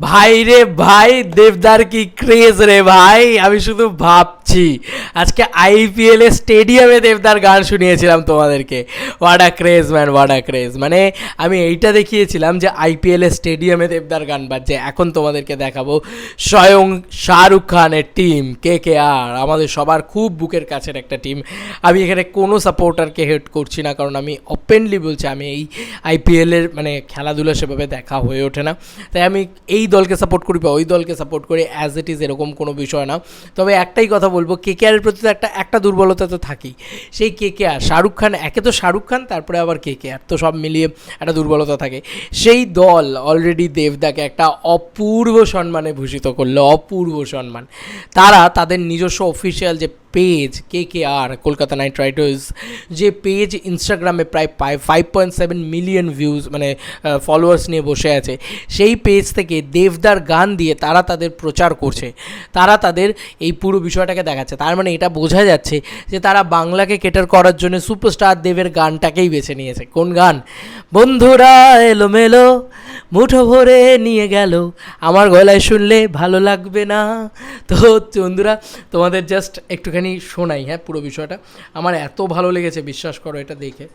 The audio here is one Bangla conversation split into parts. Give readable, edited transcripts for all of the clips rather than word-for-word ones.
ভাই রে ভাই, দেবদার কি ক্রেজ রে ভাই। আমি শুধু ভাবছি আজকে আইপিএল এ স্টেডিয়ামে দেবদার গান শুনিয়েছিলাম তোমাদেরকে। What a craze man, what a craze. মানে আমি এইটা দেখিয়েছিলাম যে আইপিএল এ স্টেডিয়ামে দেবদার গান বাজছে। এখন তোমাদেরকে দেখাবো স্বয়ং শাহরুখ খানের টিম KKR, আমাদের সবার খুব বুকের কাছের একটা টিম। আমি এখানে কোনো সাপোর্টারকে হেট করছি না, কারণ আমি ওপেনলি বলছি আমি এই আইপিএলের মানে খেলাধুলা সেভাবে দেখা হয়ে ওঠে না, তাই আমি এই দলকে সাপোর্ট করি বা ওই দলকে সাপোর্ট করি অ্যাজ ইট ইজ এরকম কোনো বিষয় না। তবে একটাই কথা বলবো, KKRের প্রতি তো একটা দুর্বলতা তো থাকেই। সেই KKR, শাহরুখ খান, একে তো শাহরুখ খান, তারপরে আবার KKR, তো সব মিলিয়ে একটা দুর্বলতা থাকে। সেই দল অলরেডি দেবদাকে একটা অপূর্ব সম্মানে ভূষিত করলো, অপূর্ব সম্মান। তারা তাদের নিজস্ব অফিসিয়াল যে page KKR Kolkata night Riders, যে পেজ ইনস্টাগ্রামে প্রায় 5.7 মিলিয়ন ভিউজ মানে ফলোয়ার্স নিয়ে বসে আছে, সেই পেজ থেকে দেবদার গান দিয়ে তারা তাদের প্রচার করছে, তারা তাদের এই পুরো বিষয়টাকে দেখাচ্ছে। তার মানে এটা বোঝা যাচ্ছে যে তারা বাংলাকে কেটার করার জন্য সুপারস্টার দেবের গানটাকেই বেছে নিয়েছে। কোন গান? বন্ধুরা এলোমেলো মুঠো ভরে নিয়ে গেল, আমার গলায় শুনলে ভালো লাগবে না। তো বন্ধুরা, তোমাদের জাস্ট একটুখানি শোনাই, হ্যাঁ, পুরো বিষয়টা আমার এত ভালো লেগেছে, বিশ্বাস করো এটা দেখে।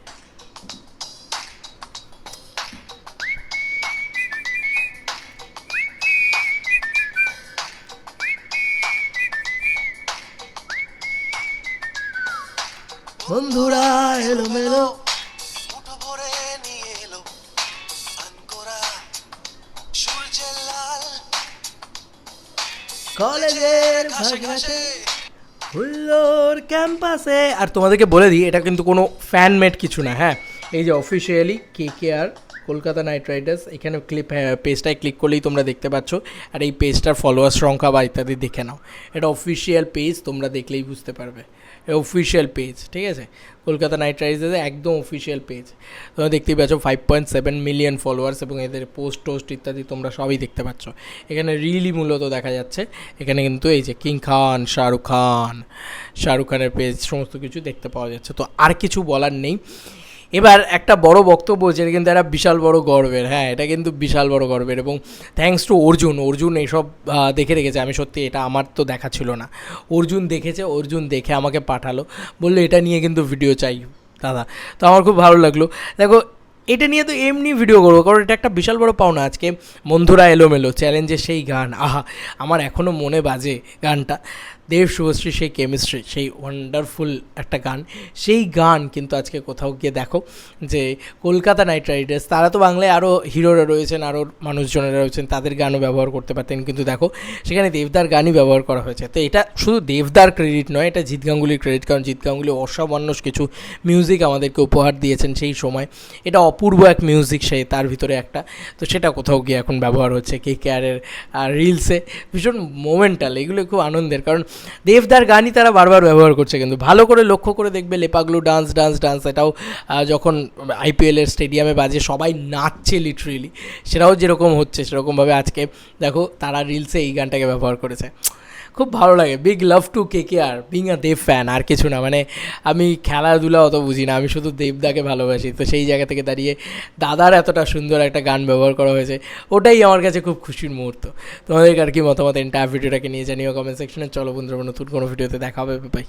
বন্ধুরা এলোমেলো মুঠো ভরে নিয়ে এলো আনকোরা সূর্যের লাল কলেজের ঘাসে ঘাসে হুল্লোর ক্যাম্পাসে। আর তোমাদেরকে বলে দিই, এটা কিন্তু কোনো ফ্যানমেড কিছু না, হ্যাঁ, এই যে officially KKR Kolkata night Riders, এখানে পেজটায় ক্লিক করলেই তোমরা দেখতে পাচ্ছ। আর এই পেজটার ফলোয়ার সংখ্যা বা ইত্যাদি দেখে নাও, এটা অফিসিয়াল পেজ, তোমরা দেখলেই বুঝতে পারবে অফিসিয়াল পেজ, ঠিক আছে। কলকাতা নাইট রাইডার্সের একদম অফিসিয়াল পেজ, তোমরা দেখতেই পাচ্ছ 5.7 মিলিয়ন ফলোয়ার্স, এবং এদের পোস্ট টোস্ট ইত্যাদি তোমরা সবই দেখতে পাচ্ছ। এখানে রিলি মূলত দেখা যাচ্ছে, এখানে কিন্তু এই যে কিং খান, শাহরুখ খানের পেজ, সমস্ত কিছু দেখতে পাওয়া যাচ্ছে। তো আর কিছু বলার নেই। এবার একটা বড় বক্তব্য, যেটা কিন্তু একটা বিশাল বড় গর্বের, হ্যাঁ, এটা কিন্তু বিশাল বড় গর্বের, এবং থ্যাঙ্কস টু অর্জুন এইসব দেখে রেখেছে। আমি সত্যি, এটা আমার তো দেখা ছিল না, অর্জুন দেখেছে, অর্জুন দেখে আমাকে পাঠালো, বললো এটা নিয়ে কিন্তু ভিডিও চাই দাদা। তো আমার খুব ভালো লাগলো। দেখো, এটা নিয়ে তো এমনি ভিডিও করবো, কারণ এটা একটা বিশাল বড় পাওনা। আজকে বন্ধুরা এলোমেলো চ্যালেঞ্জের সেই গান, আহা, আমার এখনও মনে বাজে গানটা। দেব শুভশ্রী সেই কেমিস্ট্রি, সেই ওয়ান্ডারফুল একটা গান, সেই গান কিন্তু আজকে কোথাও গিয়ে দেখো যে কলকাতা নাইট রাইডার্স, তারা তো বাংলায় আরও হিরোরা রয়েছেন, আরও মানুষজনেরা রয়েছেন, তাদের গানও ব্যবহার করতে পারতেন, কিন্তু দেখো সেখানে দেবদার গানই ব্যবহার করা হয়েছে। তো এটা শুধু দেবদার ক্রেডিট নয়, এটা জিৎ গাঙ্গুলির ক্রেডিট, কারণ জিৎ গাঙ্গুলি অসামান্য কিছু মিউজিক আমাদেরকে উপহার দিয়েছেন সেই সময়। এটা অপূর্ব এক মিউজিক, সেই তার ভিতরে একটা, তো সেটা কোথাও গিয়ে এখন ব্যবহার হচ্ছে KKRের রিলসে। ভীষণ মোমেন্টাল, এগুলো খুব আনন্দের, কারণ দেবদার গানই তারা বারবার ব্যবহার করছে। কিন্তু ভালো করে লক্ষ্য করে দেখবে, লেপাগলু ডান্স, এটাও যখন আইপিএলের স্টেডিয়ামে বাজে সবাই নাচছে লিটারেলি, সেটাও যেরকম হচ্ছে সেরকমভাবে আজকে দেখো তারা রিলসে এই গানটাকে ব্যবহার করেছে। খুব ভালো লাগে। Big love to KKR, being a Dev fan, আর কিছু না। মানে আমি খেলাধুলা অত বুঝি না, আমি শুধু দেবদাকে ভালোবাসি। তো সেই জায়গা থেকে দাঁড়িয়ে দাদার এতটা সুন্দর একটা গান ব্যবহার করা হয়েছে, ওটাই আমার কাছে খুব খুশির মুহূর্ত। তোমাদের আর কি মতামত এন্টায়ার ভিডিওটাকে নিয়ে জানিও কমেন্ট সেকশনে। চলো বন্ধুরা, নতুন কোনো ভিডিওতে দেখা হবে, বাই।